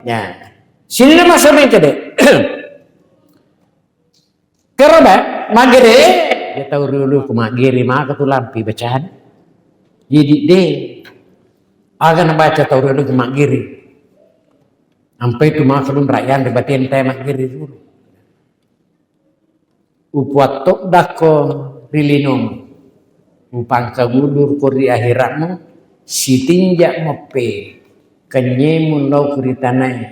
Ya, sini nama sabi kade. Kerana magere, ya tahu dulu ku magere maka tu lampi bacaan. Jadi deh, agan baca tahu dulu ku magere. Sampai tu maka belum rakyat debatin teh magere dulu. Upuat tok dako rilinom. Upang kagulur kuri akhiratmu si tinjak mope kenye mulau kuritanai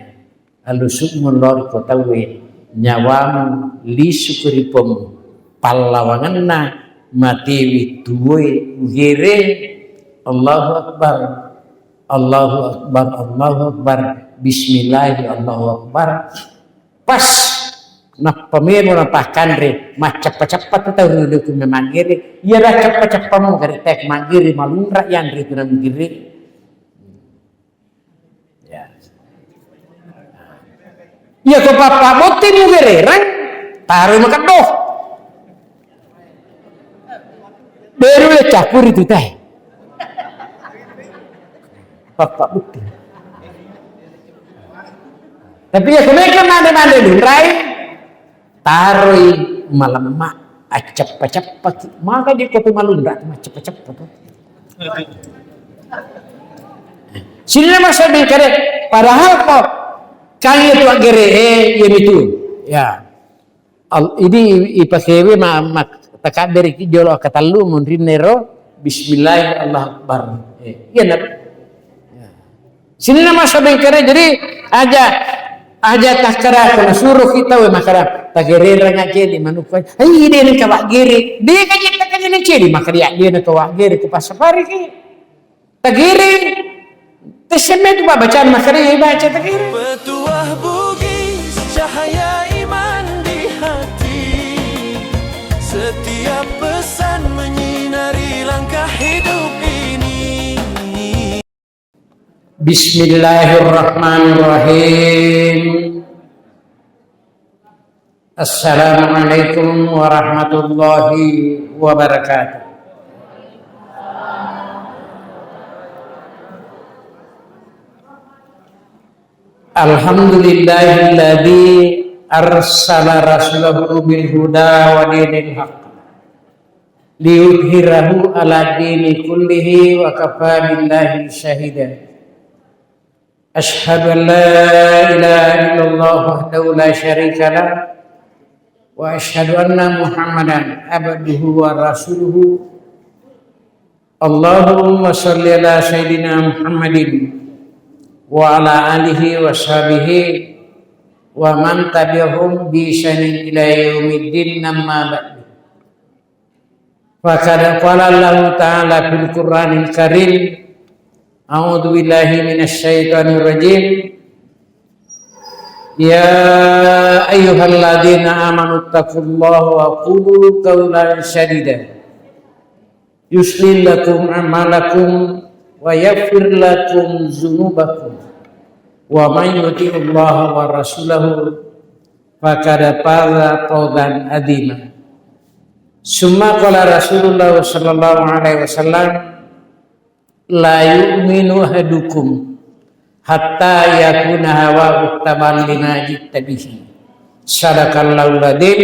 alusuk mulau kotawe nyawamu lisu kuripom pallawangan na mati wituwe gere Allahu Akbar Allahu Akbar Allahu Akbar Bismillah Allahu Akbar pas na pamero na pakandre macapat-capat tahu dulu ku memangiri ya dah capat-capat mo kari tek mangiri malunra yang ri na mangiri ya ya ko papa botin mo gererang taruh makan doh baru ya campur itu teh papa botin tapi ya kemana mana lurai taroi malamak acap-acap maka dia kopi malunda acap-acap sini nama saya kare padahal kok kali itu agere itu ya ini ipakewe mak takabir iki jolo katalu munrin nero bismillah Allah akbar iya nak sini nama saya kare jadi aja takara kena suruh kita we makara tagerera ngaje di manufa ai dia nak kawak gere dia kaje tak kaje cedi makari dia nak kawak gere ku pasapari ki tagere tesemet ba bacaan makari baca tagere petuah bugis cahaya iman di hati setiap pesan menyinari langkah hidup ini. Bismillahirrahmanirrahim. Assalamualaikum warahmatullahi wabarakatuh. Alhamdulillahilladzi arsala rasulahu bil huda wa dinil haqq liyudhhirahu ala dini kullihi wa kafa billahi shahida. Ashhadu an la ilaha illallah wahdahu la syarika lah wa ashhadu anna Muhammadan abduhu wa rasuluhu. Allahumma shalli ala sayyidina Muhammadin wa ala alihi wa sahbihi wa man tabi'ahum bi ihsanin ila yaumiddin amma ba'du. Fa qala Allah ta'ala fil Qur'anil Karim a'udzu billahi minasy syaithanir rajim. Ya ayyuhalladzina amanu taqullaha wa qulu qawlan sadida yuslih lakum a'malakum wa yaghfir lakum dzunubakum wa man yuti'illah wa rasulahu faqad faza fawzan adzima. Summa qala Rasulullah sallallahu alaihi wasallam la yu'minu ahadukum hatta yakuna hawa uttaban lima jittabihi. Sadaqallahu ladin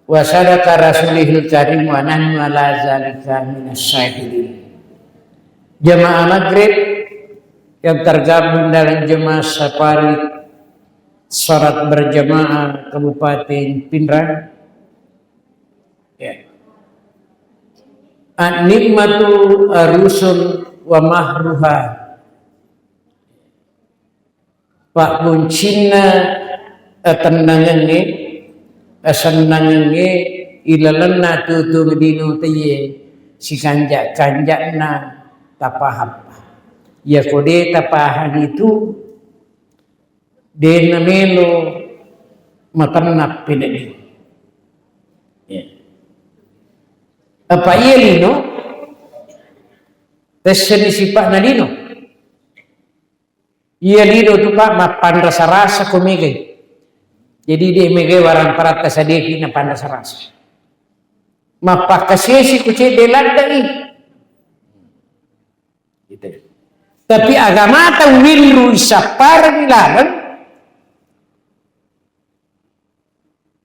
wa sadaqa rasulihil karim wa nahnu ala zalika minas syahidin. Jemaah maghrib yang tergabung dalam jemaah safari salat berjamaah Kabupaten Pindrang ya. An-nikmatu arusun wa mahruha. Pak kuncina tenangange asanangange ilalana tutu dinu teye si kanjak-kanjakna tapahap. Ya kode tapahan itu denamelo matanap pinedi. Ya. Apa iya lino? Teseni sipak na lino. Iya lino tu pak mapan rasa-rasa kumigay. Jadi dia migay warang parata sa deki na pan rasa-rasa. Mapakasisi kucay deladai. Gitu. Tapi agama ta winru sapar nilaran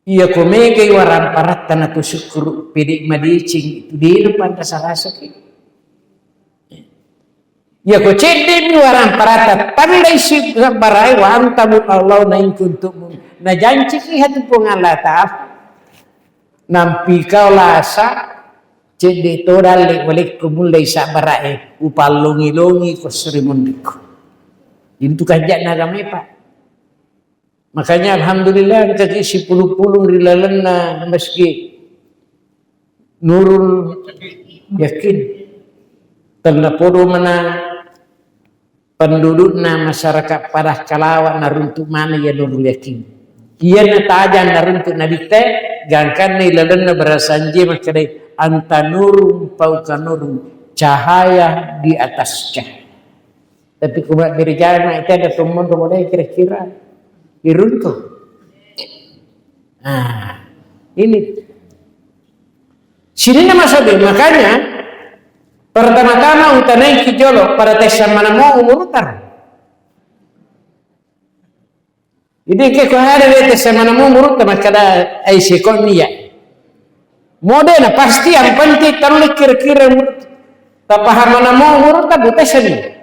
ia komege waran parat tanah tu syukur pedik madicing itu dia pantas rasa ki. Ya ko cede mi waran parat pandai si barai wa antamu Allah na in kuntum na janji ki hatu pun Allah ta'ala nampi kau lasa cede toral balik kumulai sa barai upalongi-longi ko serimundiku. Itu kajak nagame pak. Makanya alhamdulillah kaki si puluh-puluh rilalena meski nurul yakin tanda podo mana pendudukna masyarakat pada kalawan naruntuk mana ya nurul yakin ia natajan naruntuk nabite gangkan rilalena berasanje makadai anta nurun pauka nurun cahaya di atas cahaya. Tapi kumat berjalan itu ada teman boleh kira-kira iruntuh. Nah, ini sini nama sabi makanya pertama-tama utanai kijolo pada tes mana mau umurutar. Ini ke ada tes mana mau umurutar makada ai sekonia. Modena pasti yang penting taruh kira-kira tak paham mana mau umurutar butas ini.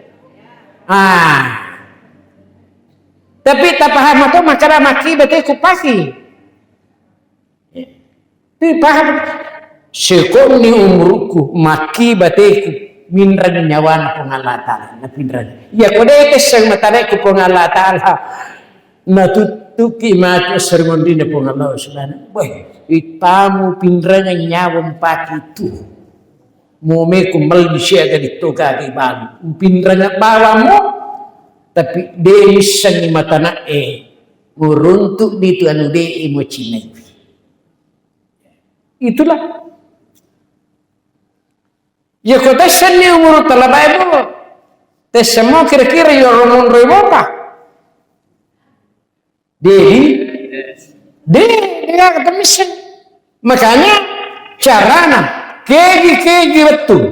Tapi tak paham atau makara maki betul kupasi. Tapi paham sekoni umurku maki bateku minran nyawa pengalatan na pinran. Ya kode itu sang matare ku pengalatan na tutuki mati sermondi na pengalau subhanahu. Boy, itamu pinran nyawa paki itu. Mome kumbal bisya dari toga di bang. Pinran bawamu tapi dia sang mata na uruntuk di tu anu de emocinai. Itulah. Ya kota seni umur talabai bu, tes semua kira-kira ya romon rebota. Dia kata misen. Makanya carana keji betul.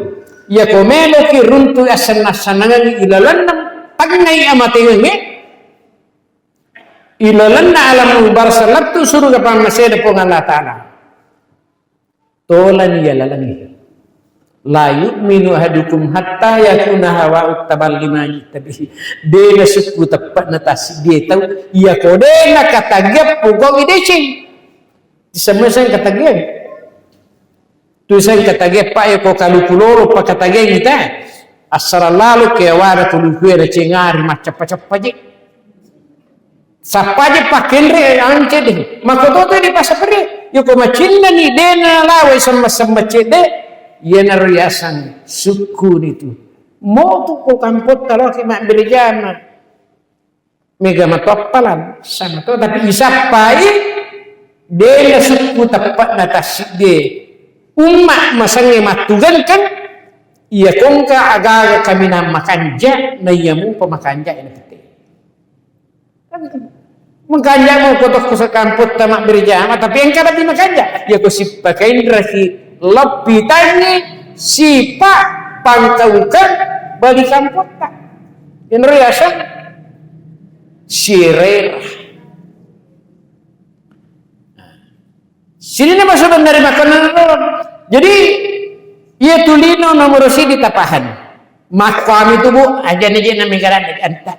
Ya komelo ki runtu asan-asanangan ilalanam pagnai amatengi. Ilalanna alam ubar salatu suruh kapan masih ada Allah Ta'ala. Tolan ya lalangi. La yu'minu ahadukum hatta yakuna hawa'u tabal limani tabi dena suku tepat natasi dia tahu ia kodena katagep pugong idecing disemesan katagep tulisan katagep pak ya ko kalupuloro pak katagep kita asara lalu ke wara kulukuera cengari macap-macap je sapaje pakenre ance deh maka toto di pasapre yo ko macinna ni dena lawe sama-sama cede ia nariasan suku itu mau tu ko kampot kalau kimak berjana mega matopalan sama tu tapi isapai dia suku tepat atas dia umat masangnya matugan kan ia kongka agak kami nama kanja na iamu pemakanja ini penting mengkanja mau kotok kusa kampot tamak berjana tapi yang kada di makanja ia kusip pakai raki lebih tanya siapa pangkaukan bagi kampota yang riasa sirera sini nama sudah dari makanan jadi ia tulino nomor si di tapahan makam itu bu aja nih namigaran anta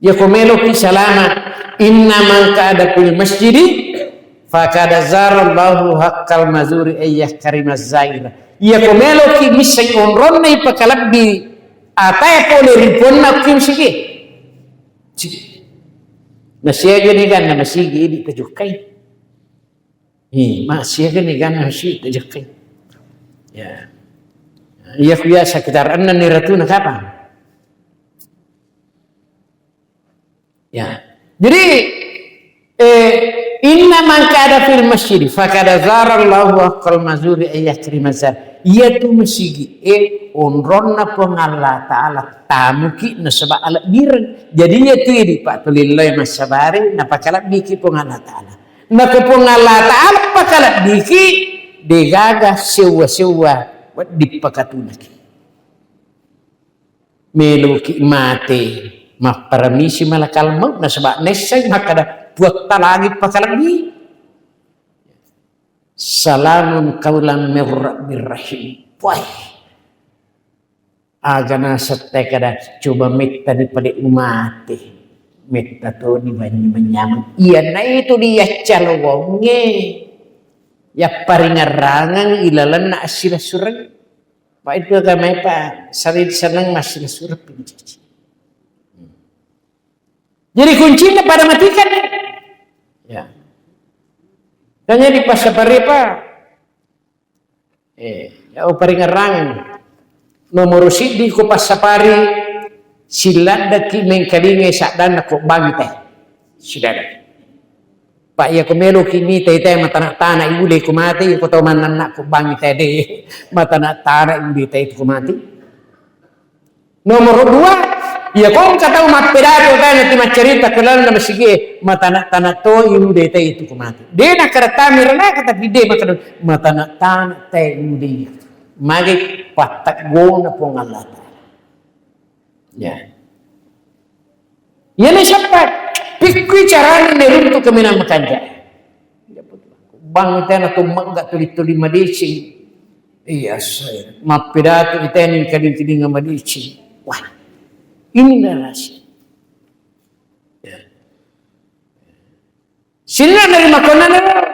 ya komelo ki salama inna man kada fil masjidi fakada zarallahu haqqal mazuri ayyah karimaz zaira ya komelo ki misai onron nei pakalabbi apa pole riponna kim sige nasiya ni gan na sige di tajukai masya ni gan na si tajukai ya kuya sekitar anna ni ratuna kapan ya jadi inna man kada fil masjid fakada zarallahu haqqal mazuri ayah karimazar ia tu masigi onronna pengalla ta'ala tamuki na saba ala bireng jadi ia tu di pak tulillahi masabari na pakalak biki pengalla ta'ala na ke pengalla ta'ala pakalak biki degaga sewa-sewa di pakatunaki meluki mati mak permisi malakal maut na sebab nesay makada buat talagi pakalagi. Salamun kaulam mir rabbir rahim. Wah, agana sete kada coba metta di pada umate, metta tu di banyu menyamang. Iya, na itu dia calonge, ya paringarangan ilalan na asila surang. Pak itu kami pak sari senang masih surang pinjaji. Jadi kuncinya pada matikan, ya. Tanya di pasapari pak, ya paringarangan. Nomor sidi ko pasapari silada ki mengkalinge sakdan ko bangte silada pak ya ko melo kini teh mata tanah ibu le ko mati ko to manan nak ko bangte de mata tanah ibu teh ko mati. Nomor 2 ya ko kata umat pedado kan ti cerita kelan na masige mata tanah to ibu de teh itu ko mati de na karata mirna kata gede mata tanah teh ibu de magi patak gona pong Allah Ta'ala. Ya. Yan siapa? Pikui caranya neruntuk keminang makanja. Bang tena tumang gak tuli-tuli madisi. Iya saya. Mapidato itenin kading-kading madisi. Wah. Ini narasi. Ya. Sila dari makanan na.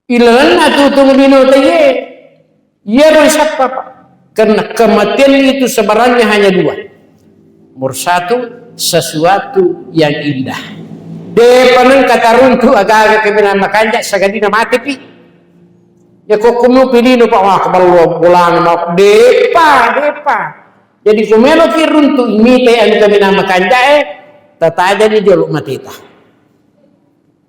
Ilalan na tutong dinotaye. Ia bersapa pak. Karena kematian itu sebenarnya hanya 2. Nomor 1, sesuatu yang indah. Depanan kata runtu agak-agak kebenaran makanya sagadina mati pi. Ya kok kumu pilih pak wah kebal bulan mau depa. Jadi kumelo ki runtu ini teh anu kebenaran makanya tata jadi jaluk mati ta.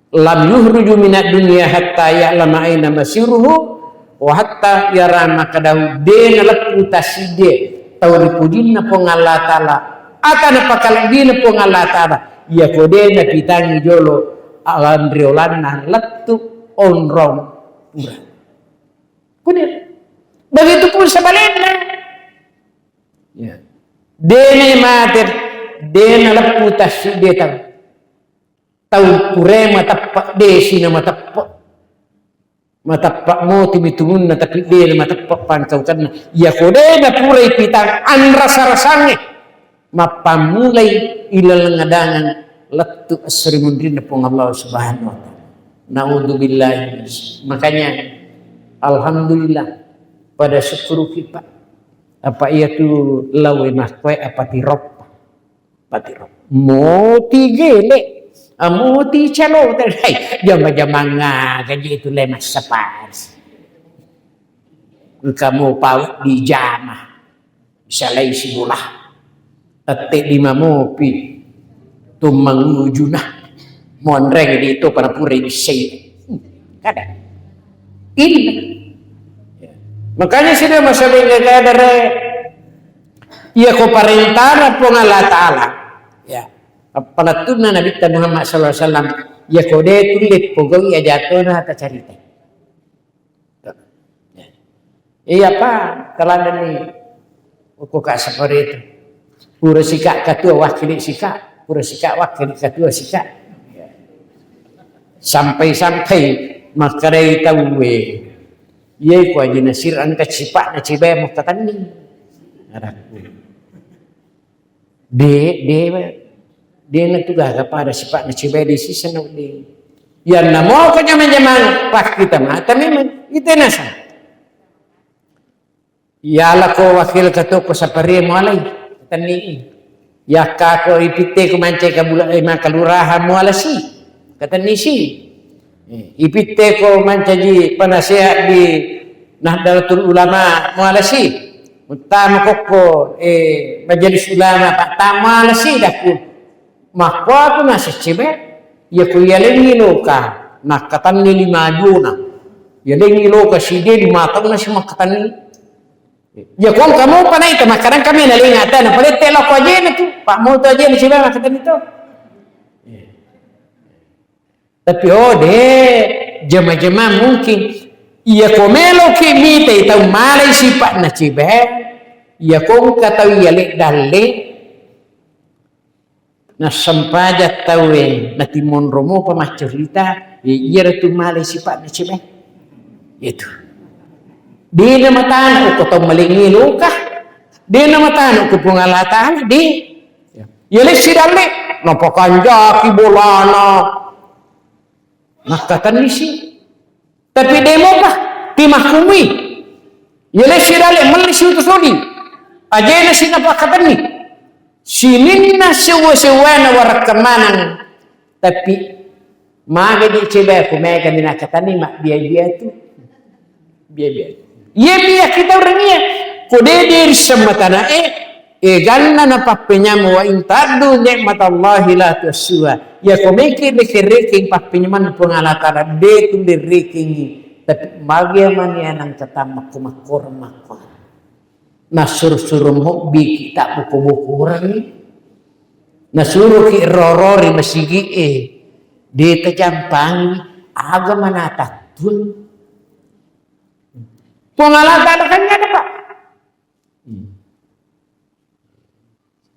Lam yuhruju minat dunia hatta ya'lama aina masiruhu wa hatta yara makadahu dena lepu taside tau dipujinna pong Allah Ta'ala atana pakal dina pong Allah Ta'ala ya kodena pitangi jolo alandriolanna letu onrong pura kudir begitu pun sebaliknya ya dena mater dena lepu taside tau pure matappak desi na matappak mo timitumun na tapi de matappak pankau kan ya kode na pure pitang an rasa-rasanya mapamulai ilal ngadangan letu asrimundin na pong Allah Subhanahu wa ta'ala. Naudzubillah. Makanya alhamdulillah pada syukur kita apa ia tu lawe makwe apa tirop moti gele amuti calo terhai jama-jama ngaji itu lemas separs kamu pau di jama salai sibulah ate di mamopi tumang ujuna monreng di itu para puri di sei kada ini makanya sini masalah enggak ada ia ko parentana pong Allah Ta'ala ya palatuna Nabi Muhammad sallallahu alaihi wasallam ya kode tulit pogong ya jatona ta carita. Iya pak kalanda ni uko ka seperti itu. Pura sikak katua wakil sikak, pura sikak wakil katua sikak. Sampai makarai tahu ye ko aja nasir an kacipak na cibe mo katani. Araku. Dia nak tugas kepada sifat nacibai di sisi naudi. Yang namo kanya menjaman pak kita mata memang itu nasa. Ya lako wakil kato ko sapari mulai tani. Ya kako ipite ko mance kabula makalurahan mualasi katani si. Ipite ko mance ji penasehat di Nahdlatul Ulama mualasi. Utama koko majelis ulama pak tamalasi daku. Makwa tu nasi cibe, ya kuyalengi loka, nak katan ni 5 juna, yalengi loka si dia 5 tahun nasi makatan ni. Ya kau kamu panai itu makanan kami nalingatan, apa dia telok aja itu, pak mau tu aja ni cibe makatan itu. Tapi jema mungkin, ia komelo kimi tahu malai sifat na cibe, Ya kong katawi yalik dali na sampaja tawe na timon romo pamacurita iya tu mali sifat na cime itu di na matan ko to malingi luka di na matan ko pungalatan di yalik si dali napakanja kibolana nakatan misi tapi demo pa timahkumi yalik si dali malisi itu sodi aja na sinapakatan ni sininna sewa-sewa na warakamanan tapi maga di cebe aku mega minakatani mak biaya tu biaya biaya kita orangnya kode diri sematana ganna na papenya wa intadu nikmat Allah la tusua ya komeki lekereking papenya man pengalatara de tu dereking tapi maga man yanang katamak kumakor makor nasur-suruh hobi kita buku-buku orang ni nasuruh ki rorori masigi di terjampang agama natatul pengalatan kan ada pak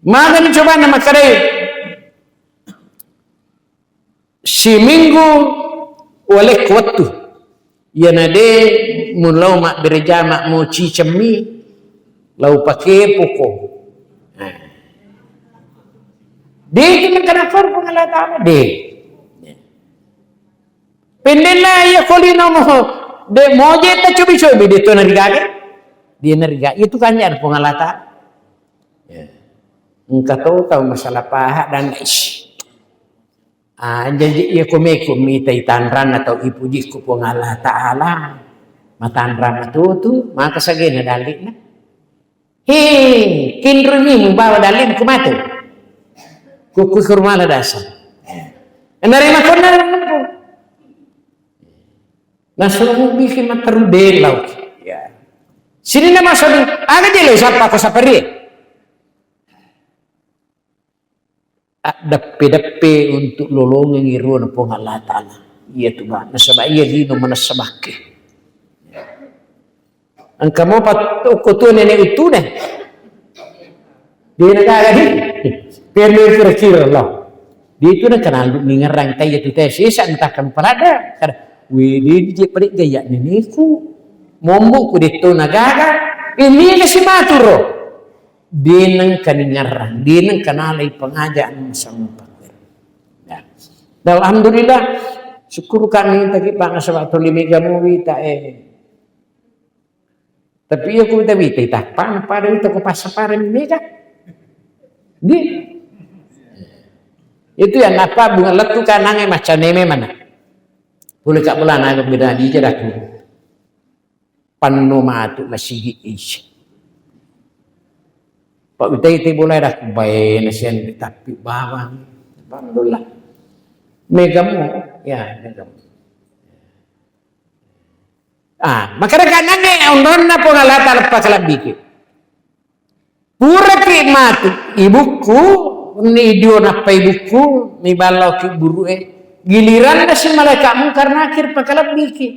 maka dicoba nama kare si minggu oleh kuatu ya nade mulau mak bereja mak mau cicemi lau pakai pokok. Dia kena kenapa pengalatan dia. Pendela ya kolino moho de moje ta cobi-cobi dia tu nariga dia nariga itu kan ada pengalatan. Engkau tahu masalah paha dan is. Jadi ia komeku minta tanran atau ibu jiku pengalatan Allah. Matanran tu maka sagena dalik na. Hei, kinruni membawa dalil ke mata. Kuku kurmala dasar. Narima kau narima pun. Nasuruh bikin materu delau. Ya. Sini nama sabi. Ada delau siapa aku sapari. Dape untuk lolong ngiru na Allah Taala. Iya tu ba. Nasabah iya dino manasabake. Ang kamo pat ukutuan nenek itu deh. Dia nak lagi. Perlu kira-kira lah. Dia itu nak kenal mengerang tay itu tesis entah kan pelada. Widi dia perik gaya nenekku. Mombo ku dito nagaga. Ini kasi maturo. Dia nang kaningarang. Dia nang kanalay pengajaan sama pakir. Ya. Alhamdulillah. Syukur kami tadi pangasawat limiga mo wita tapi aku minta wita ita pan pada itu ke pasaparan mereka di itu yang apa bunga letu kanange macam neme mana boleh kak bulan aku beda di jadaku panomatu masih is pak wita itu boleh dah baik nasian tapi bawang alhamdulillah megamu ya megamu makanya kanane ondon na pengalatan lepas lebih. Pura ki matu ibuku ni dio napa ibuku ni balau ki buru giliran na si malaikat mungkar nakir pakalabih ki.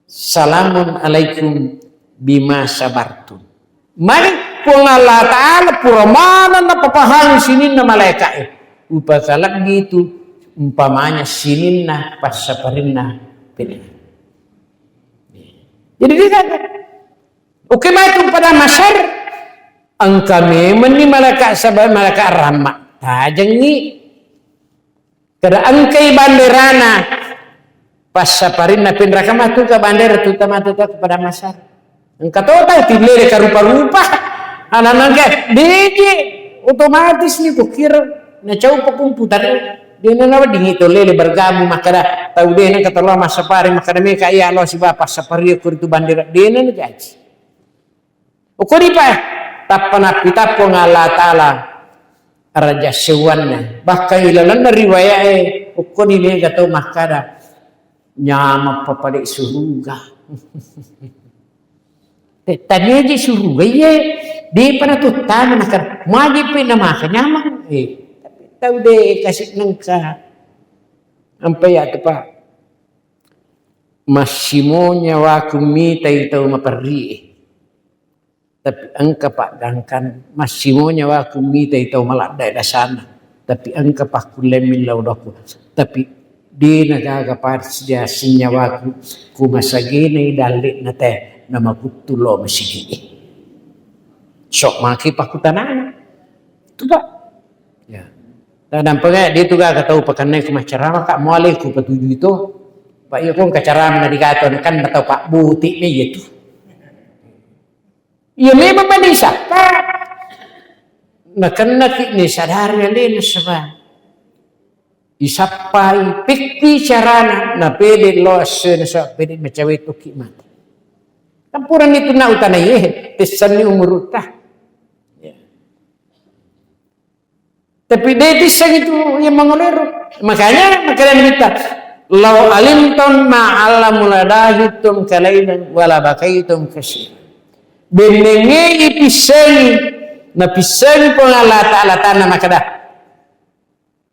Salamun alaikum bima sabartum. Mari pengalatan pura mana na papahang sinin na malaikat upakalabih itu umpamanya sinin na pasaparin na pilih. Jadi dia kata, oke matu pada masyar, angkami meni malaikat sabar malaikat rahmat. Tajeng ni, kada angkai banderana pas saparin na pinraka matu ke bandera tu tamatu kepada masyar. Engkau tahu tilere ka rupa-rupa, anak-anak dia otomatis ni kukira na jauh komputer. Dia nana dingin itu lele bergabung makada tahu dia nana kata Allah masa pari makada mereka ya Allah si bapak sapari aku itu bandera dia nana gaji. Ukuri pa tapana pita pengala taala raja sewannya bahkan ilalan riwayat ukuri dia kata makada nyama papada surga. Tadi aja surga ye dia pernah tuh tanah makada majipin nama nyama tahu deh kasih nengka sampai ya tu pak masih mau nyawa kumi tahu maperri tapi engkau pak dangkan masih mau nyawa aku minta itu malah daerah sana, tapi engkau pak kulemin laudaku, tapi di nagaga parts dia sinyawaku ku masagini dalik nate nama kutulo masigini sok maki pak kutanana tu pak ya dan nampaknya dia tu gak tahu pakannya ku macarama kak muale ku patuju itu pak iya kong kacaram na dikaton kan batau pak buti ni gitu iya memang manisa pak nakana ni sadarnya din sebab isapai pikti carana na pede lo asen sa pede macawe itu kimat tampuran itu na utana ye pesan ni umurutah ya. Tapi dia pisang itu yang mengolero makanya kita lau alimtum ma'alamul adahitum kalailan wala bakaitum kasih benenge pisang na pisang pun Allah Ta'ala tanah makadah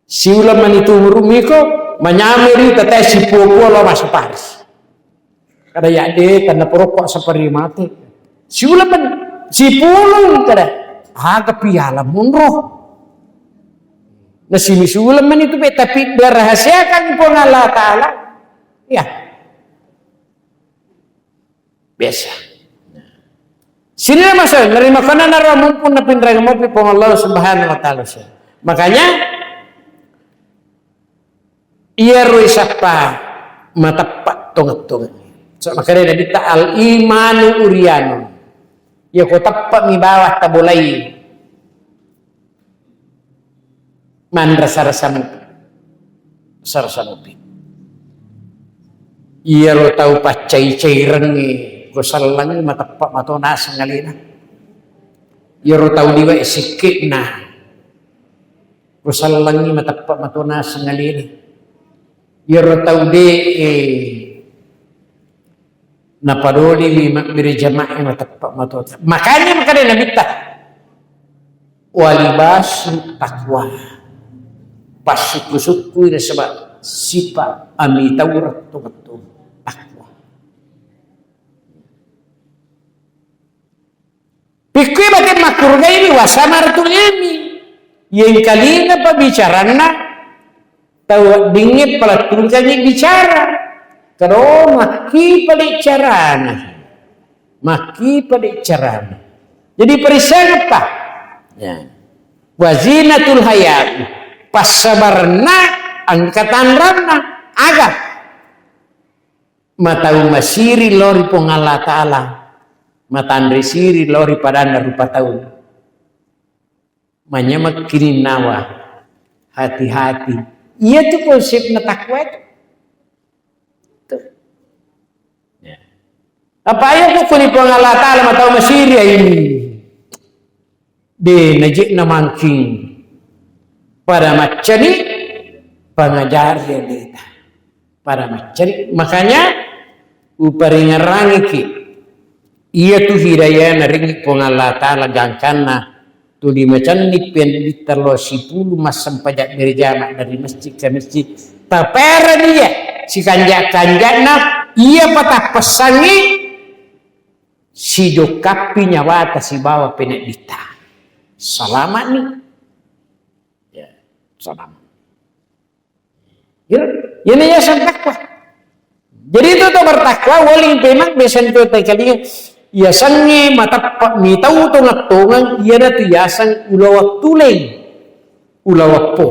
si ulam manitu murumiko manyamiri tatay si popo lo masaparis kada ya de tanda porokok sapari mati si ulam man si pulung kada aga piala munro na si misulam man itu tapi berahasiakan pun Allah Ta'ala ya biasa sini masuk nerima kana nara mumpun na pindrang mo pong Allah Subhanahu wa Ta'ala makanya iya roi sapa matapak tongat-tongat so makanya dari ta'al imanu urianu ya ko tapak mi bawah tabulai mandra sarasamupi iya lo tau pacai-cai rengi ko salang matapak matonas ngalina iya lo tau diwa isikit na ko salang matapak matonas ngalina Yaro tau de napadoli biri jamaah matapak matota makanya nabi tak walibas takwa pas suku-suku ina sebab sifat ami taurat tu takwa pikir batin makurga ini wasamaratul ilmi yang kalina pabicarana tahu dingin pala tulkannya bicara kalau maki pada carana jadi perisai apa ya wazinatul hayat pas sabarna angkatan rana agak matau masiri lori pong Allah Ta'ala matandri siri lori padana rupa tahun manyamak kini nawa hati-hati iya tuh konsep na takwa itu. Ya. Apa ayo ko kuni pang Allah Ta'ala matau masiri ini. De najik na mangking para macani pengajar dia deta. Para macani makanya upari ngarangi ki. Iya tuh hidayah naringi pang Allah Ta'ala gangkana tuli macam ni pendita lo 10 masam pajak berjamaah dari masjid ke masjid tapera dia si kanjak-kanjakna iya patah pesangi si jokapi nyawata si bawa penek dita selamat nih ya selamat ya ini ya takwa jadi itu tuh bertakwa wali memang besen tuh kalinya ya sange matapak mi tahu tongat-tongan iya na tiyasang ulawak tulay ulawak po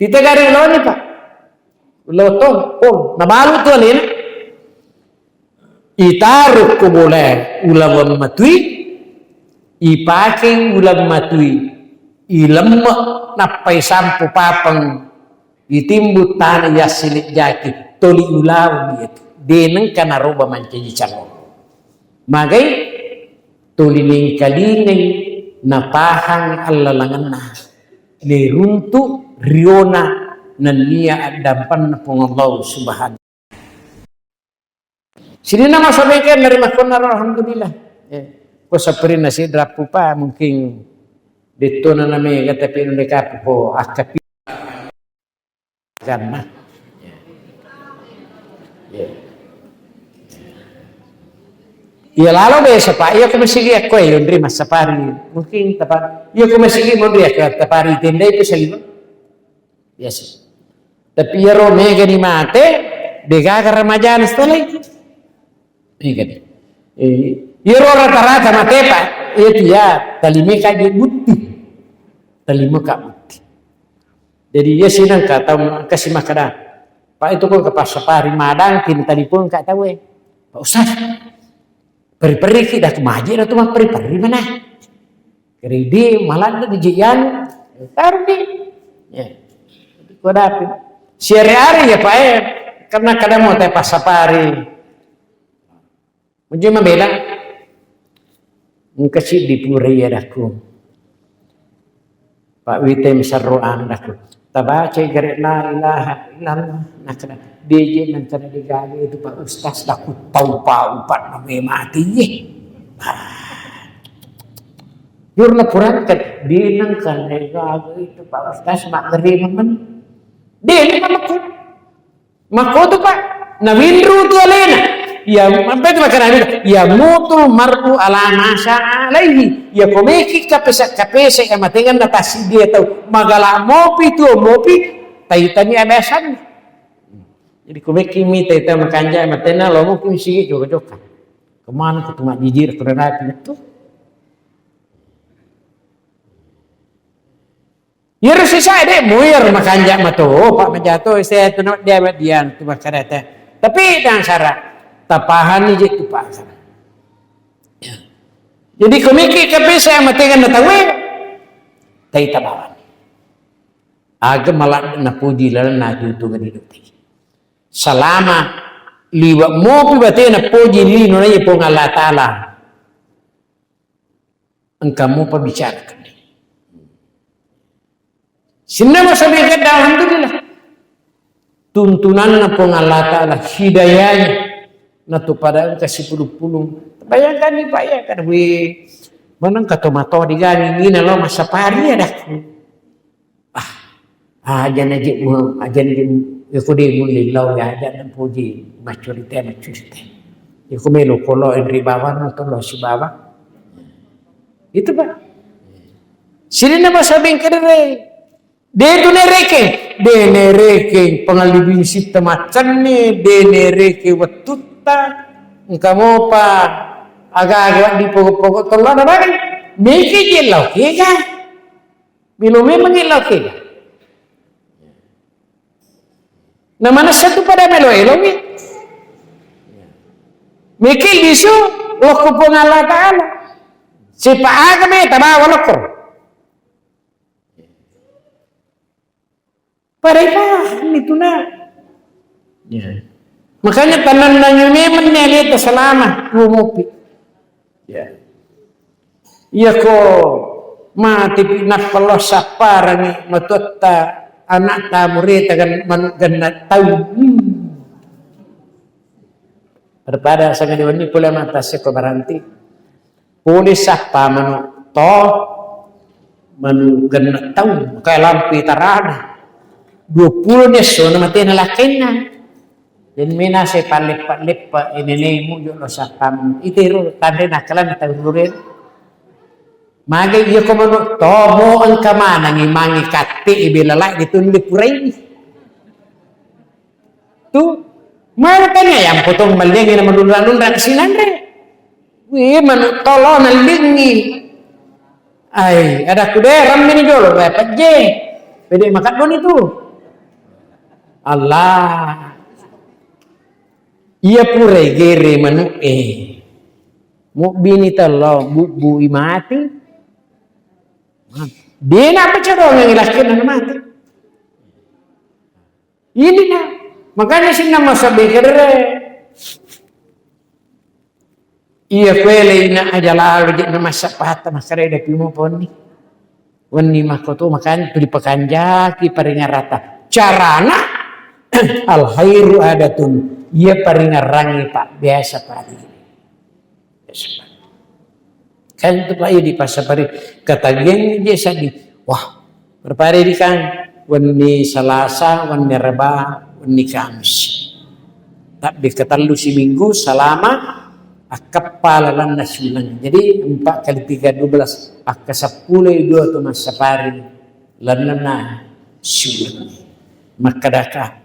tita gari ulawak ni pak ulawak tong pong nabalut tuh alin itaruk ko boleh ulawak matui ipaking ulawak matui ilemak napay sampo papang itimbut tanah ya silit jakit toli ulawak gitu deneng kanaroba mancaji calon magai tulining kalinay napahang alalangan na niruntu riona naniya at dampan na pong Allah Subhanahu. Sini na masabihin narima ko na alhamdulillah. Ko sa prin na si drapo pa mungkin dito na namin katapi ng dekapo ko akapi karena Iya lalu biasa pak, iya kumasi aku ya Yondri mas sapari, mungkin tepat, iya kumasi mau dia ke tapari tenda itu selima, biasa. Tapi ya Rome gani mate, dega ke remaja setelah itu, ini kan. Iya rata-rata mate pak, iya dia talime kaji bukti, talime kak bukti. Jadi iya sinang kata kasih makanan, pak itu kok ke pas sapari madang, kini telepon kak tahu pak Ustaz. Peri-peri kita kemaji itu mah peri-peri mana? Keridi malah ada di jian, taruh di, ya, kau dapet. Sehari-hari ya pak karena kadang mau teh pas sapari, mungkin membela, mengkasih di puri ya daku, Pak Witem Saruan daku, tabaca garet la ilaha illallah, nak DJ dan cara digali itu Pak Ustaz daku tahu pak upat nabi mati ye. Jurna puran kat dinangkan digali itu Pak Ustaz mak ngeri men. Dia makku. Makku tu Pak. Nawindru tu alena. Ya apa itu makanan itu? Ya mutul mar'u ala masa alaihi. Ya komeki kapesa kamatengan natasi dia tahu magala mopi tu mopi taitani abesan. Jadi kumeki mi teta makanja matena lo mungkin sigi joka-joka. Kemana ku tuma jijir karena itu. Ya resi saya deh muir makanja mato Pak Majato saya tu nak dia dian tu makarata. Tapi dan syarat tapahan ni je tu Pak. Jadi kumeki kapesa matengan natawe taita bawan. Agak malah napuji lalan na jutu ngadi selama liwa mopi batena poji lino na pong Allah Ta'ala engkau mau pembicarakan sinama sabi kada alhamdulillah tuntunan na pong Allah Ta'ala hidayahnya na tu pada kasih puluh-puluh bayangkan ni Pak ya kan manang katomato digani ngina lo masapari ada ajan aja mo ajan aku dia mulai lau ya dan puji maturite. Aku melu kalau indri bawah nonton lo si bawah. Itu Pak. Sini nama sabing kedere. Dia tu nereke pengalibin si temacam ni dia nereke watuta. Engkau mau Pak agak-agak di pokok-pokok tolong ada bagi. Mungkin je lau kega. Bila memang lau kega. Na mana satu pada melo-elo ni. Mikir disu loko pong Allah Ta'ala. Si Pak Agame tabawa loko. Pareka itu na. Ya. Makanya tanan nanya memang ni itu selama lumupi. Ya. Iya ko mati pinak kalau saparang matutta anak murid akan mengenat tahu daripada sangat diwani pula mata seko baranti polis apa manu to mengenat tahu kayak lampi tarana 20 deso na mati na lakena dan mina se palip-palip ini mu yo lo sapam itiro tande nakalan taulurin Magay iyo ko mano, tomo ang kamana ng imangi kati ibilalay dito ni Puray. Tu, mana ka niya yang putong malingi na manunra-nunra kasi nandre. Manu tolo na lingi. Ay, ada kude ram ni jolo, dapat je. Pwede makat doon itu. Allah. Iya Puray gere manu Mo binita lo bu imati. Dia nak baca doang yang ilaskan dan mati. Ini nak. Makanya sih nama sabikere. Iya kwele ina aja lalu jadi nama sapata makare ada pimu poni. Wani makoto makan tuli pekanjaki paringa rata. Carana al khairu adatun. Ia paringa rangi Pak biasa Pak. Biasa. Kan itu Pak di pasar pari kata geng dia sadi wah berpari di kan wani Selasa wani Reba wani Kamis tapi ketalu si Minggu selama akapala lan nasulang. Jadi 4 kali 3 12 akka 10 2 tu mas sapari lan na sulang. Makadaka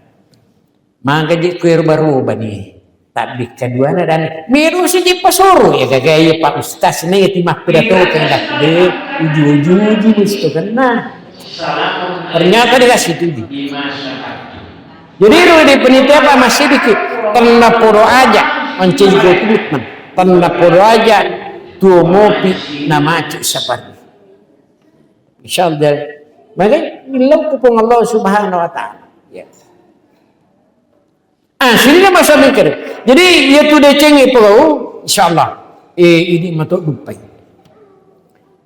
magaji kuir baru bani tapi kedua dan miru saja pasoro ya gaya Pak Ustaz ni timah pidato kendak de uju mesti kena ternyata dikasih itu jadi di penitia Pak masih dikit tanda poro aja mencari komitmen tanda poro aja tu mopi nama cik sapari insyaallah maka ilau kupung Allah Subhanahu wa taala ya. Sini masa mikir. Jadi ia tu decengi pulau, insyaallah. Ini matuk dupai.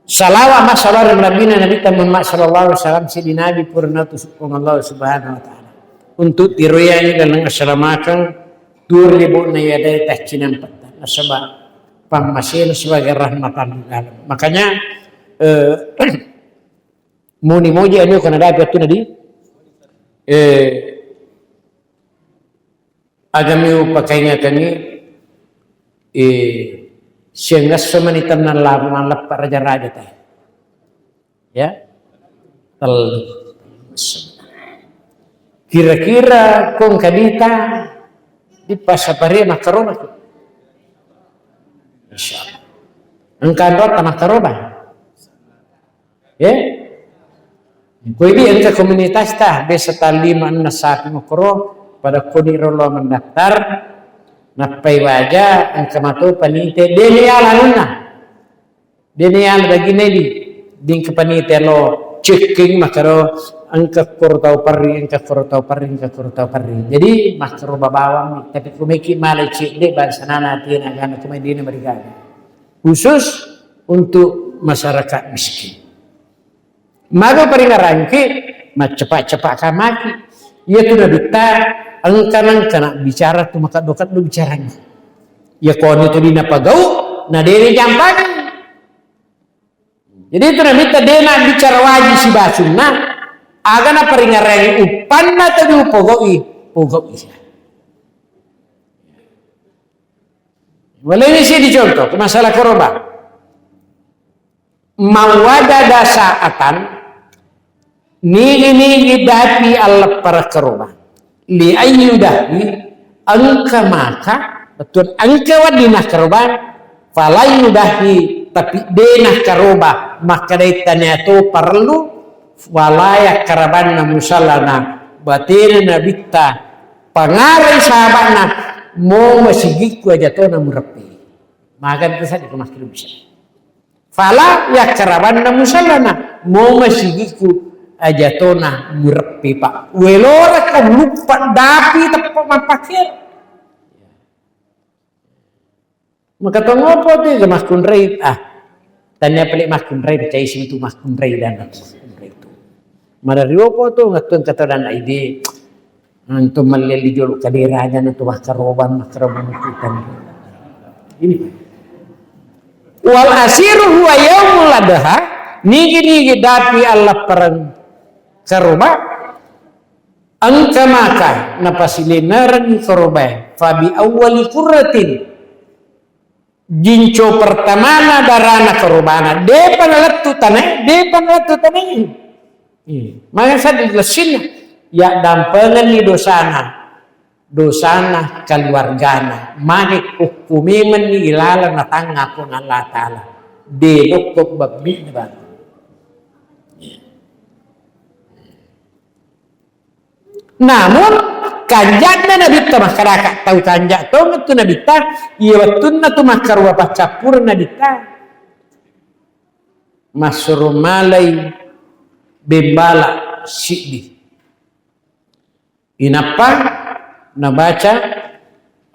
Salawat masalah Nabi Muhammad sallallahu alaihi wasallam si Nabi purna tu Allah Subhanahu wa taala. Untuk tiroyani dalam asramakan 2000 na yada tahcinan patah. Sebab pamasil sebagai rahmatan lil alamin. Makanya muni moji anu kana dapat tu nadi agami upakainya kami sehingga semanitan nalap raja-raja teh ya kira-kira kong kadita di pasapari makaroba insyaallah engkan rota makaroba ya kau ini engka komunitas tah beserta 5-6 sapi makro pada kodiro lo mendaftar napai wajah engka matu panite denial anuna denial begini di panite lo checking makaro engka kurtau parri jadi makro babawang tapi kumeki malai cek de bansanana tiana agama kumedina mereka khusus untuk masyarakat miskin mago peringarangki cepat-cepat kamaki ia tu dah bita angkan bicara tu maka dokat lu bicaranya ya kau ni tu dina pagau na dene jampan jadi tu dah bita dena bicara wajib si basunna agana peringarangi upanna tadi pogoi boleh ni sih dicontoh ke masalah koroba mawada dasaatan ni dapi Allah para koroba li ayyudahi angka maka betul angka wadinah karoban falayudahi tapi denah karoba maka daitanya itu perlu walaya karabanna musallana batina bitta pangarai sahabatna mau masigiku aja to na murapi maka itu saja kemakil bisa fala ya karabanna musallana mau masigiku ajatona murapi pak welora ka lupa dapi tepat mapakir maka to ngopo tu ke maskun rei tanya pelik maskun rei percaya sini tu maskun rei dan maskun rei tu madari opo tu ngatun kata dan ide antum meleli jolu kadiranya tu makaroban kita ini wal asiru huwa yaumul adha nigi dapi Allah perang karoba angka maka napasilenaran karoba fabi awwali kurratin jinco pertamana darana karobana de panalatu tanai maka saya dijelasin ya dampangan ni dosana keluargana maka hukumiman ni ilala na tanga pun Allah Ta'ala de dokok babbi ba namun kanjatna nabita masyarakat tahu kanjat tahu itu nabita iya wattunna tu makarwa pacapur nabita masur malai bembala sidi inapa nabaca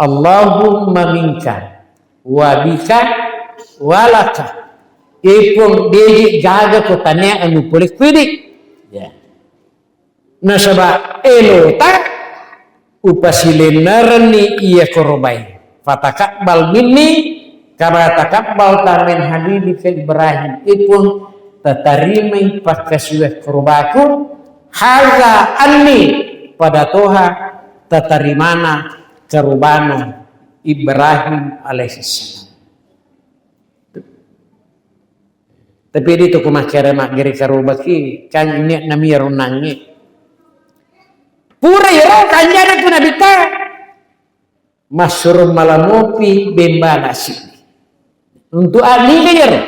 Allahumma minka wa bika walaka ipun deji gaga ko tanya anu boleh kudik ya nasaba elota upasilenaran ni iya korobai fatakabal minni kama takabal tamin habibika Ibrahim ipun tatarimai pakasiweh korobaku haza anni pada toha tatarimana kerubana Ibrahim alaihissalam. Tapi dito kumakira magiri karubaki kan ini namiro nangi. Pura yero kanjara tu nabita. Masyurum malamopi bemba nasi. Untuk ahli yero.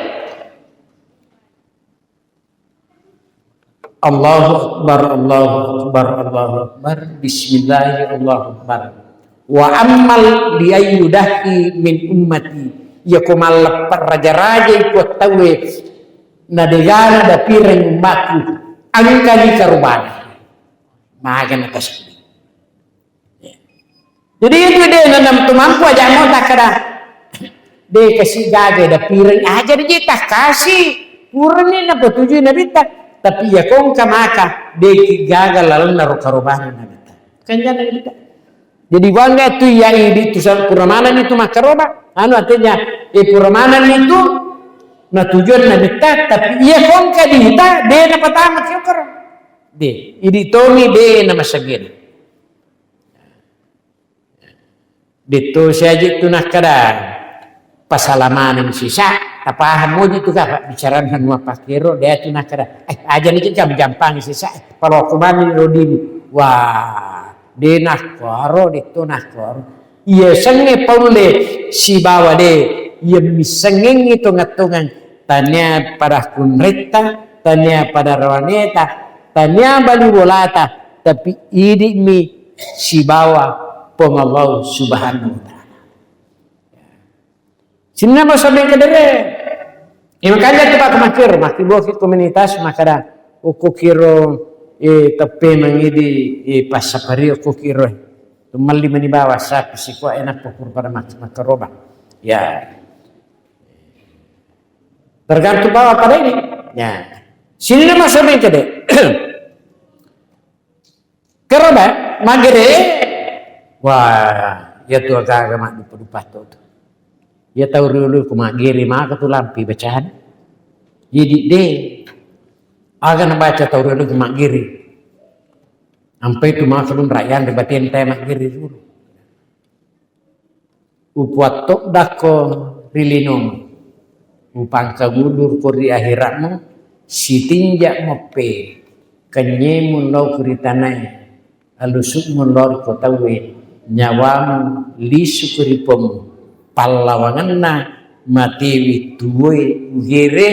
Allahu Akbar, Allahu Akbar, Allahu Akbar, Bismillahirrahmanirrahim, Allahu Akbar. Wa ammal liyayudahi min ummati. Ya kumal raja-raja ikut tawe na negara da pireng umatku angkali karubana. Magan atas. Jadi itu dia nanam tumampu aja mau tak kada. Dia kasih gaga da pireng aja dia tak kasih. Purni na petuju na bita. Tapi ya kong kamaka dia gagal lalu naruh karubana na bita. Kanjana bita. Jadi wangga tu yang di tusan puramanan itu makaroba. Anu artinya puramanan itu na tujuan na bita. Tapi iya kong kadita dia na patama kiyokar. Dia ini tomi dia na masagin. Dito saja itu nak kada pasalamanan sisa. Tapahan mo dito ka bicara dengan pakiro dia tu nak kada. Aja ni kita berjampang sisa. Kalau kuman rodin wah dia nak koro dito nak koro. Iya senge paule si bawa de. Iya misengeng itu ngatungan tanya pada kunreta, tanya pada rawaneta, tanya bali bolata. Tapi ini mi si bawa Allah subhanahu wa ta'ala. Sini mau sampai ke dere. Makanya kita kemakir, makibokit komunitas makara uko kiro tepe mangidi pasapari uko kiro. Tumali manibawa sapi siko enak pokor pada makaroba. Ya. Tergantung bawa pada ini. Ya. Sini mau sampai ke dere. Keroba magere. Wah, ya tu agak mak dupa tu. Ya tahu dulu kumagiri mak tu lampi bacaan. Jadi deh, agak baca tahu dulu kumagiri. Sampai tu mak sebelum rakyat debatin teh magiri dulu. Upuat tok dako rilinum. Upang kagudur kuri akhiratmu sitinjak mope kenyemun lau kuritanai alusuk munlor kotawe nyawamu lisu kuripomu pallawangan na matiwi tuwe gere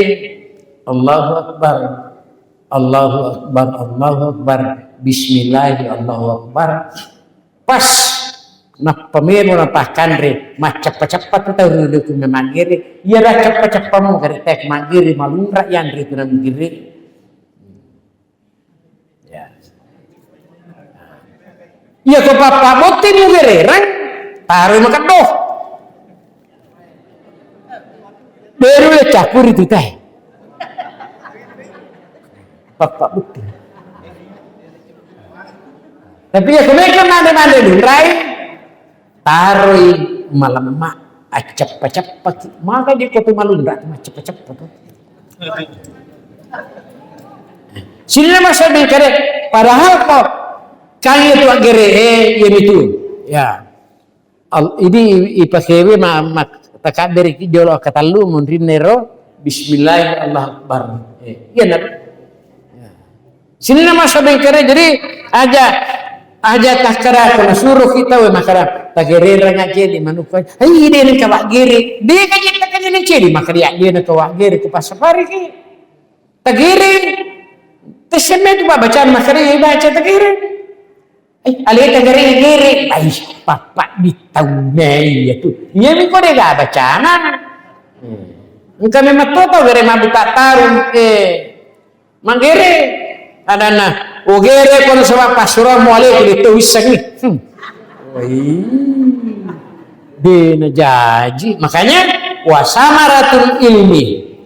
Allahu Akbar Allahu Akbar Allahu Akbar Bismillah Allahu Akbar pas na pamero na pakandre macap-capat tu tahu dulu ku memangiri ya ra capat-capamu kare tek mangiri malungra yang ritu na mangiri iya ko papa botin mo gererang taruh makan doh baru ya campur itu teh papa botin tapi ya kemekan nade lurai taruh malam mak acap maka dia kopi malundra acap sini masa bingkare padahal kok kaya tu agere yang itu ya ini ipasewe mak takaberi jolo katalu munrinero Bismillah Allah Akbar ya nak sini nama sabeng kere jadi aja takara kena suruh kita we makara tagere ranga jadi manukai ai dia ni kawak gere dia kaje ni cedi maka dia nak kawak gere ku pasapari ki tagere tesemet bacaan makara ya baca tagere alita gere ay papa bitawne ya tu iya mi ko de ga bacana kami matoto gere mabuka tarung mangere adana o gere kono sama pasura mo ale dito wisang ni de na jaji makanya wasamaratul ilmi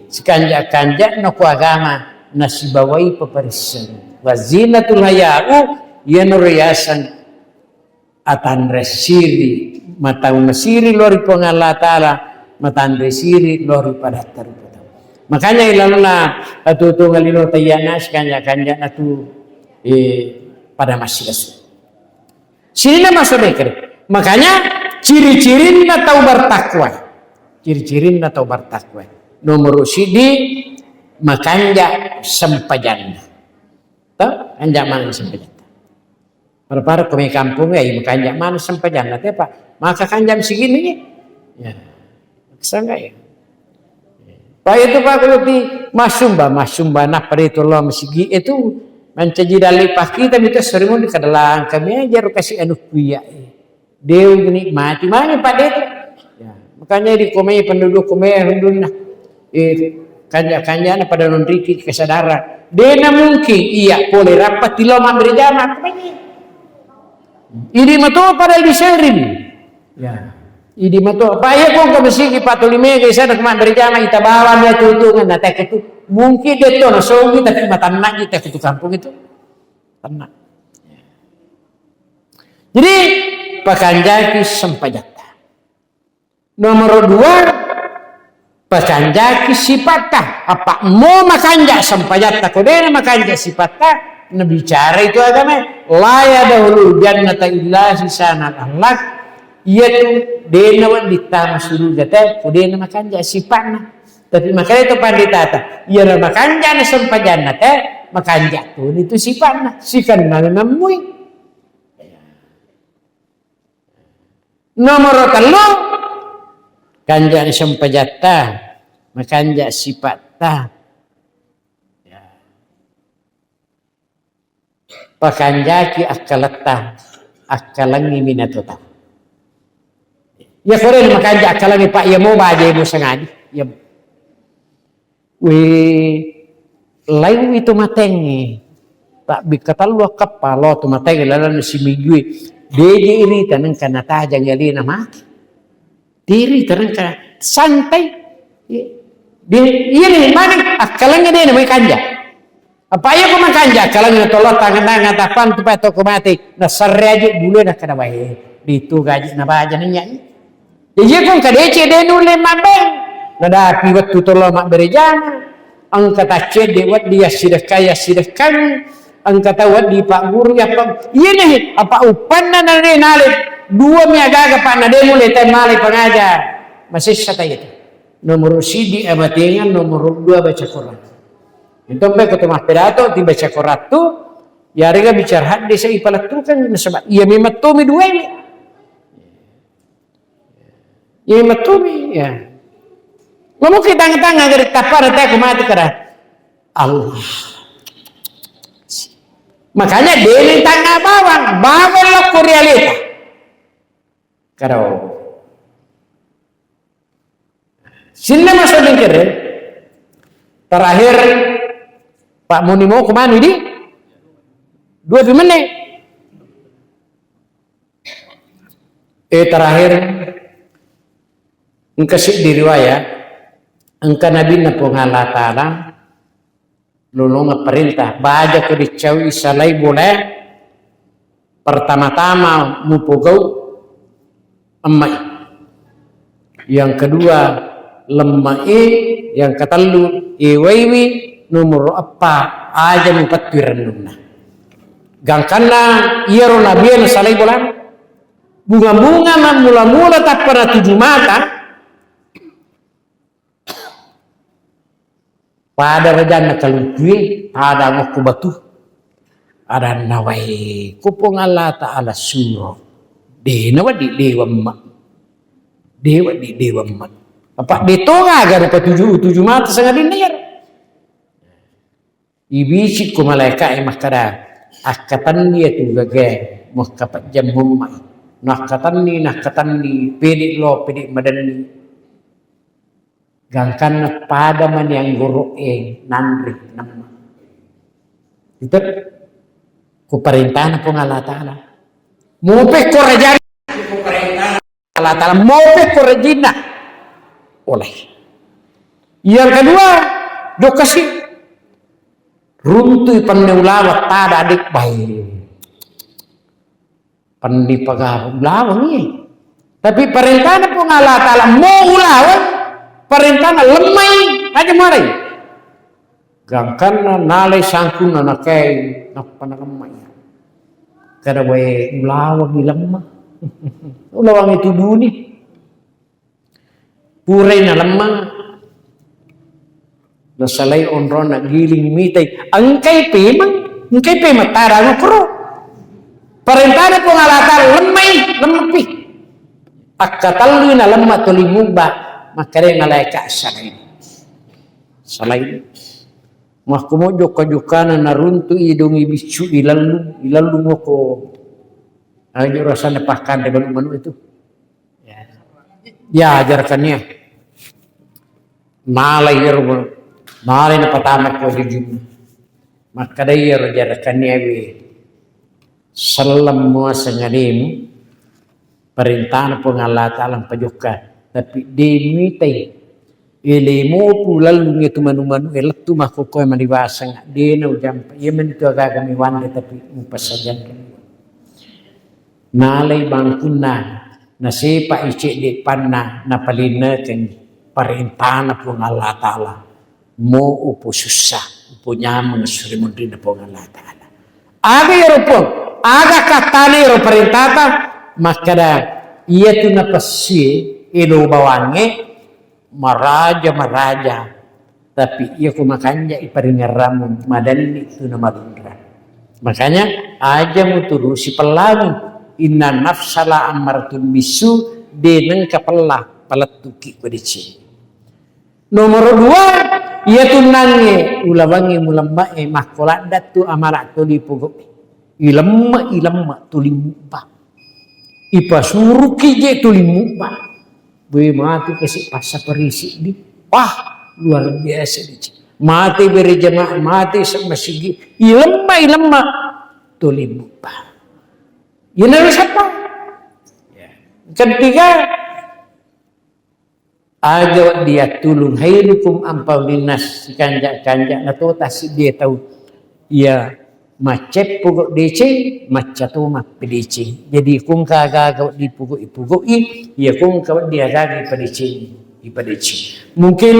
sekanja-kanja no ku agama nasibawai paparisan wazinatul hayau yan riyasan atan resiri matang mesiri lori pengala taala matan resiri lori pada terputar makanya ilaluna atu ngalino tayana kanja atu pada masih sini nama sobekre makanya ciri-cirinna tau bertakwa. Ciri-cirinna tau bertakwa. Nomor sidi makanja sempajanna. Tahu? Anja mana sempajanna. Para kami kampung ya makanja mana sempajanna teh Pak. Maka kanjam segini ya. Maksa enggak ya? Pak itu Pak kalau di masumba nah pada itu Allah masigi itu mencaji dali Pak kita minta sering di kadalang kami aja kasih anu kuya. Dewi nikmati mana Pak itu. Ya, makanya di komai penduduk komai alhamdulillah. Kanja pada nondriki kesadaran. Dena mungkin iya boleh rapat di loma berjamaah. Ini matu pada diserin. Ya. Idi mato paya kong kabisigi patulime kaysa nagman berjamaah ita bawa dia tutungan natek itu mungkin dia to nasogi tapi matanak kita itu kampung itu tenang. Jadi pakanjaki sempajatta. Nomor 2 pakanjaki sipatta apa mau makanja sempajatta kodena makanja sipatta nabicara itu agama laya dahulu jannata illa hisanat Allah. Iya tu dena wan ditama surga teh kudena makanja sifatna tapi makanya itu panditata iya makanja na sampajanna teh makanja tu itu sifatna sikan namui nomor 3 kanja na sampajatta makanja sifatta pakanjaki akalatta akalangi minatota. Ya kore makanja akalangi Pak ya mau baja mo sangadi. Ya. Lain itu matengi. Tak bikatalwa kapalo tu matengi lalan si migui. Deje iri tanang kana tajang gali na maki. Diri tanang kana santai. Iya nih mana akalangi dia namanya kanja. Apa ya ko makanja akalangi na tolot tangan tapan tu pa to ko mati. Na sarreje bulu na kana bae. Ditu gaji na baja na nyai. Jadi kung kadece de nule mabeng nadapi waktu tolo mak berejana ang katace de wat dia sidekkan ang katawat di pak guru ya pak iya nih apa upan na nale 2 miagaga pa na de nule tay mali pengajar masih sata itu nomor sidi amatingan nomor 2 baca Quran itu sampai ketemu perato di baca Quran tu ya rega bicara hadis sa ipalatu kan sebab iya memang tu mi dua ini. Ya matumi ya. Ngomong kita tanga dari tapar teh kumati kara. Allah. Makanya dia tanga bawang lo realita. Karo. Sinna masuk dengkere. Terakhir Pak Muni mau kemana di? 2 menit. Terakhir engkasih diriwayat engka nabi na Allah Ta'ala lulunga perintah baja ko dicawi salay boleh pertama-tama mupugau emai yang kedua lemai yang katalu iwaiwi nomor apa aja mupatiran nuna gangkana iya ro nabi na salay boleh bunga-bunga mula-mula tak pernah 7 mata pada rajana kalungkui ada ngoku batu ada nawai kupong Allah Ta'ala suruh dewa di dewa mak apa detonga agar dapat 7 mata sangat dinar ibisi ku malaikat makara akatan dia tu gage mau kapat jam rumah nakatan ni pedik madani gangkan pada man yang guru nandri nama itu ku perintah pun Allah Ta'ala mau pe korajana ku perintah Allah Ta'ala mau pe korajina oleh yang kedua do kasih runtuh panneulawat tada adik bayi pandi pagah lawang ni tapi perintah pun Allah Ta'ala mau ulawat perintah lemai aja mari gangkan nalai sangkun nakai apa lemai kada wae ulawang lemah Ulawang itu dulu nih. Puray na lemah. Nasalay onro na giling mitay. Angkay pe matara ngukro. Perintah po ngalatal lemay. Pagkataloy na lemah tulimugba. Makare ngalay ka salay. Mahkumo joka na naruntu idong ibisu ilalu mo ko. Ayo rasa nepahkan dengan manu itu. Ya ajarkannya. Malay na patamat ko di Jum. Maka daya ajarkannya salam mo sa ngalim. Perintah po ng Allah Ta'ala pajuka. Tapi demitay. Ilimo po lalu nga tumanu-manu. Ilat tumakukoy manibasa nga. Di na ujampa. Yaman ito agagamiwan. Tapi upasadyan ka. Nalay bangkun na sipa isi di panna na palinatin perintah na po ng Allah Ta'ala. Mo upo susah. Upo nyaman na surimundi na po ng Allah Ta'ala. Aga yaro po. Aga katani yaro perintah ta. Makada iya tu na pasi ilo bawange maraja tapi iya kumakanya iparingaramu madali itu na malundra. Makanya aja muturu si pelangi inna nafsala ammaratun bisu deneng kapelah palatuki kodici. Nomor 2 iya tu nange ulawangi mulamma makola datu amarak tu dipugo ilemma tulimpa. Ipa suruh kije tulimu pak, boleh mati kasih pasal perisi di, wah luar biasa di, mati berjamaah mati semasigi, ilemma tulimu pak, ini harus apa? Ketiga, aja dia tulung hayrukum ampau linas kanjak nato tasib dia tahu, ya. Macet pugok DC, macatu mak PDC. Jadi kung kagagaw di pugok ipugoi, ya kung kawat dia gagi PDC. Mungkin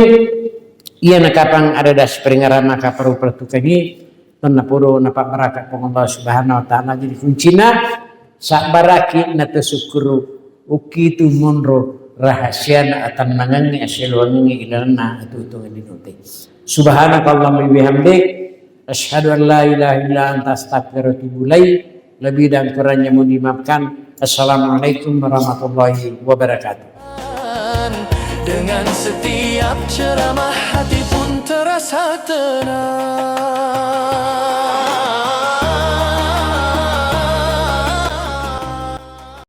ia nakapang ada das peringaran nakaparu pertukani, tanapuro napabarakat pong Allah Subhanahu Wa Taala. Jadi kuncina sa baraki na tasukuru ukitu monro rahasia na atan nangangi asilwangi ilana atutungan dinuti. Subhanakallahumma bihamdik. Asyhadu an la ilaha illa anta astaghfiruka wa atubu ilaik. Lebih dan kurangnya mohon dimaafkan. Assalamualaikum warahmatullahi wabarakatuh. Dengan setiap ceramah hati pun terasa tenang.